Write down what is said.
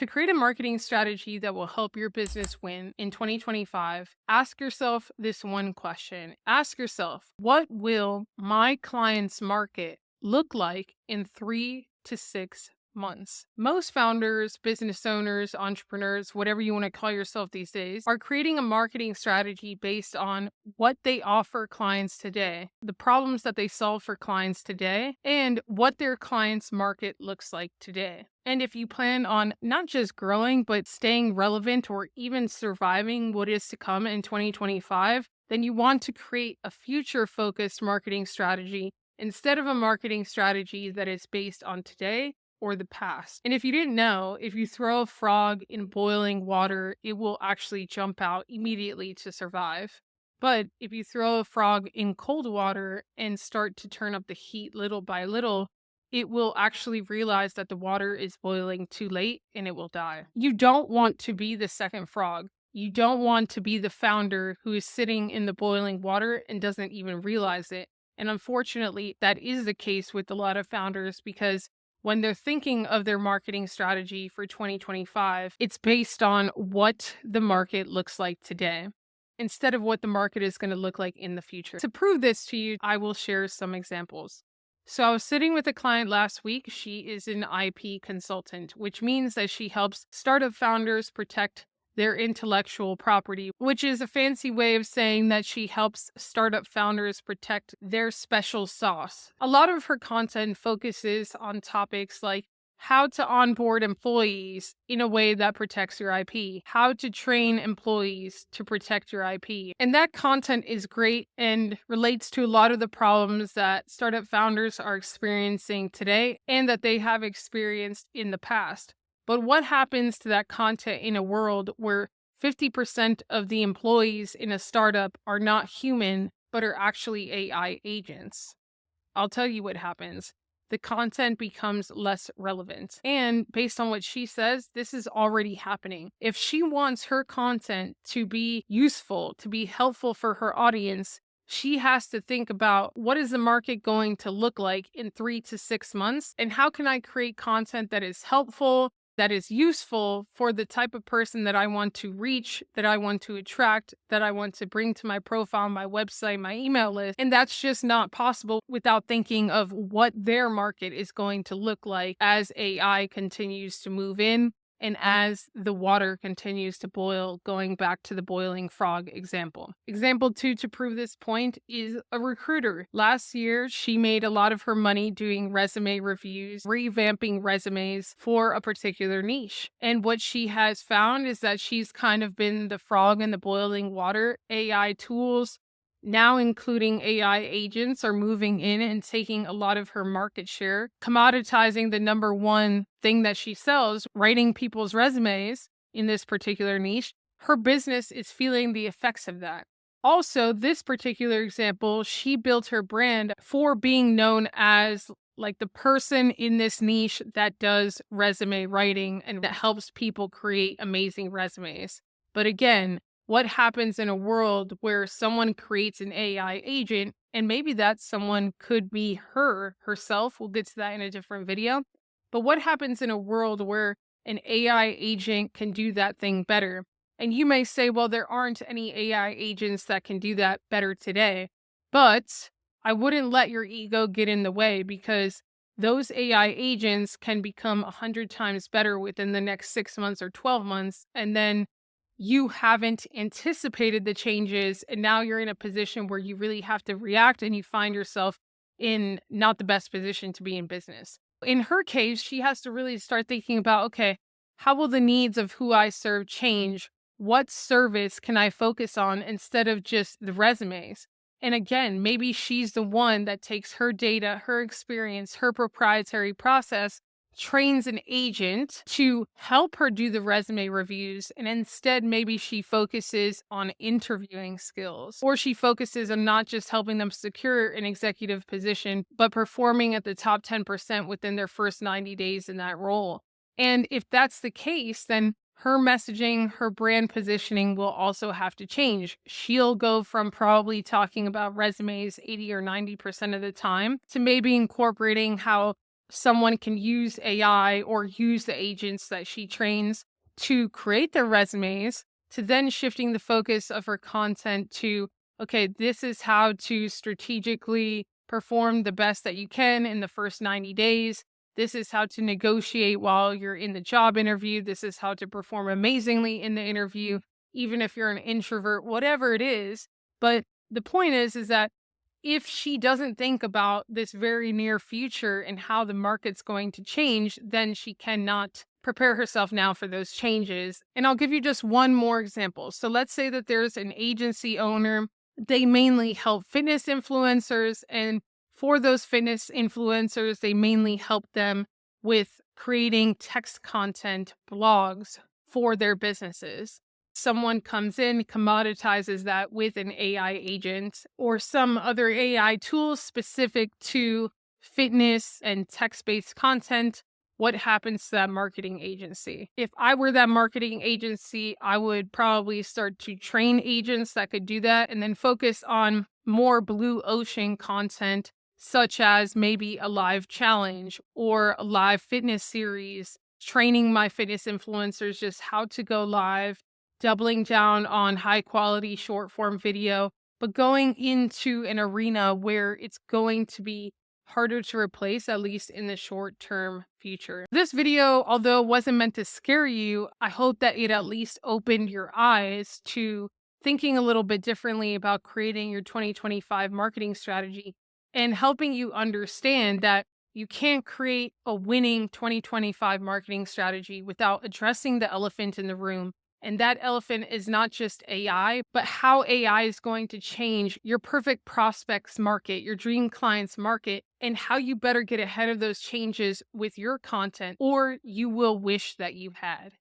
To create a marketing strategy that will help your business win in 2025, ask yourself this one question. Ask yourself, what will my client's market look like in 3 to 6 months? Most founders, business owners, entrepreneurs, whatever you want to call yourself these days, are creating a marketing strategy based on what they offer clients today, the problems that they solve for clients today, and what their client's market looks like today. And if you plan on not just growing, but staying relevant or even surviving what is to come in 2025, then you want to create a future-focused marketing strategy instead of a marketing strategy that is based on today or the past. And if you didn't know, if you throw a frog in boiling water, it will actually jump out immediately to survive. But if you throw a frog in cold water and start to turn up the heat little by little, it will actually realize that the water is boiling too late and it will die. You don't want to be the second frog. You don't want to be the founder who is sitting in the boiling water and doesn't even realize it. And unfortunately, that is the case with a lot of founders because when they're thinking of their marketing strategy for 2025, it's based on what the market looks like today instead of what the market is going to look like in the future. To prove this to you, I will share some examples. So I was sitting with a client last week. She is an IP consultant, which means that she helps startup founders protect their intellectual property, which is a fancy way of saying that she helps startup founders protect their special sauce. A lot of her content focuses on topics like how to onboard employees in a way that protects your IP, how to train employees to protect your IP. And that content is great and relates to a lot of the problems that startup founders are experiencing today and that they have experienced in the past. But what happens to that content in a world where 50% of the employees in a startup are not human, but are actually AI agents? I'll tell you what happens. The content becomes less relevant. And based on what she says, this is already happening. If she wants her content to be useful, to be helpful for her audience, she has to think about what is the market going to look like in 3 to 6 months, and how can I create content that is helpful, that is useful for the type of person that I want to reach, that I want to attract, that I want to bring to my profile, my website, my email list. And that's just not possible without thinking of what their market is going to look like as AI continues to move in and as the water continues to boil, going back to the boiling frog example. Example 2 to prove this point is a recruiter. Last year, she made a lot of her money doing resume reviews, revamping resumes for a particular niche. And what she has found is that she's kind of been the frog in the boiling water. AI tools, now including AI agents, are moving in and taking a lot of her market share, commoditizing the number one thing that she sells, writing people's resumes in this particular niche. Her business is feeling the effects of that. Also, this particular example, she built her brand for being known as like the person in this niche that does resume writing and that helps people create amazing resumes. But again, what happens in a world where someone creates an AI agent, and maybe that someone could be herself? We'll get to that in a different video. But what happens in a world where an AI agent can do that thing better? And you may say, well, there aren't any AI agents that can do that better today. But I wouldn't let your ego get in the way, because those AI agents can become 100 times better within the next 6 months or 12 months. And then you haven't anticipated the changes, and now you're in a position where you really have to react, and you find yourself in not the best position to be in business. In her case, she has to really start thinking about, okay, how will the needs of who I serve change? What service can I focus on instead of just the resumes? And again, maybe she's the one that takes her data, her experience, her proprietary process, trains an agent to help her do the resume reviews, and instead maybe she focuses on interviewing skills, or she focuses on not just helping them secure an executive position, but performing at the top 10% within their first 90 days in that role. And if that's the case, then her messaging, her brand positioning will also have to change. She'll go from probably talking about resumes 80 or 90% of the time to maybe incorporating how someone can use AI or use the agents that she trains to create their resumes, to then shifting the focus of her content to, okay, this is how to strategically perform the best that you can in the first 90 days. This is how to negotiate while you're in the job interview. This is how to perform amazingly in the interview, even if you're an introvert, whatever it is. But the point is that if she doesn't think about this very near future and how the market's going to change, then she cannot prepare herself now for those changes. And I'll give you just one more example. So let's say that there's an agency owner. They mainly help fitness influencers. And for those fitness influencers, they mainly help them with creating text content blogs for their businesses. Someone comes in, commoditizes that with an AI agent or some other AI tool specific to fitness and text-based content. What happens to that marketing agency? If I were that marketing agency, I would probably start to train agents that could do that and then focus on more blue ocean content, such as maybe a live challenge or a live fitness series, training my fitness influencers just how to go live, doubling down on high quality short form video, but going into an arena where it's going to be harder to replace, at least in the short term future. This video, although it wasn't meant to scare you, I hope that it at least opened your eyes to thinking a little bit differently about creating your 2025 marketing strategy and helping you understand that you can't create a winning 2025 marketing strategy without addressing the elephant in the room. And that elephant is not just AI, but how AI is going to change your perfect prospects market, your dream clients market, and how you better get ahead of those changes with your content, or you will wish that you had.